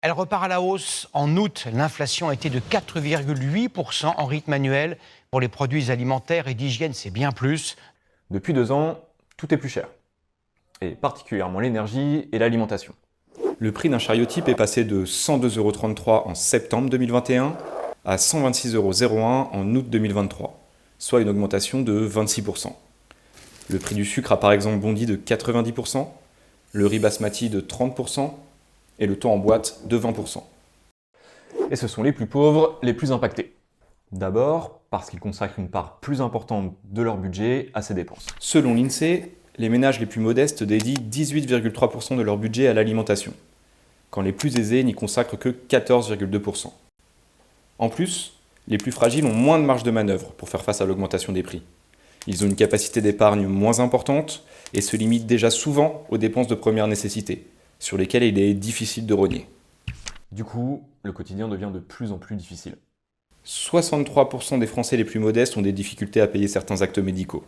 Elle repart à la hausse. En août, l'inflation a été de 4,8% en rythme annuel. Pour les produits alimentaires et d'hygiène, c'est bien plus. Depuis 2 ans, tout est plus cher, et particulièrement l'énergie et l'alimentation. Le prix d'un chariot type est passé de 102,33 € en septembre 2021 à 126,01 € en août 2023, soit une augmentation de 26%. Le prix du sucre a par exemple bondi de 90%, le riz basmati de 30% et le thon en boîte de 20%. Et ce sont les plus pauvres, les plus impactés. D'abord, parce qu'ils consacrent une part plus importante de leur budget à ces dépenses. Selon l'INSEE, les ménages les plus modestes dédient 18,3% de leur budget à l'alimentation, quand les plus aisés n'y consacrent que 14,2%. En plus, les plus fragiles ont moins de marge de manœuvre pour faire face à l'augmentation des prix. Ils ont une capacité d'épargne moins importante et se limitent déjà souvent aux dépenses de première nécessité, sur lesquelles il est difficile de rogner. Du coup, le quotidien devient de plus en plus difficile. 63% des Français les plus modestes ont des difficultés à payer certains actes médicaux.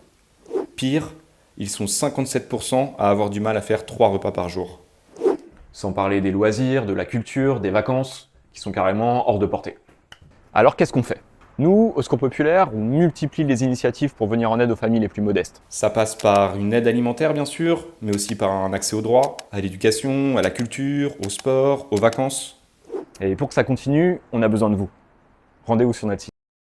Pire, ils sont 57% à avoir du mal à faire 3 repas par jour. Sans parler des loisirs, de la culture, des vacances, qui sont carrément hors de portée. Alors qu'est-ce qu'on fait ? Nous, au Secours Populaire, on multiplie les initiatives pour venir en aide aux familles les plus modestes. Ça passe par une aide alimentaire bien sûr, mais aussi par un accès aux droits, à l'éducation, à la culture, au sport, aux vacances. Et pour que ça continue, on a besoin de vous. Rendez-vous sur notre site.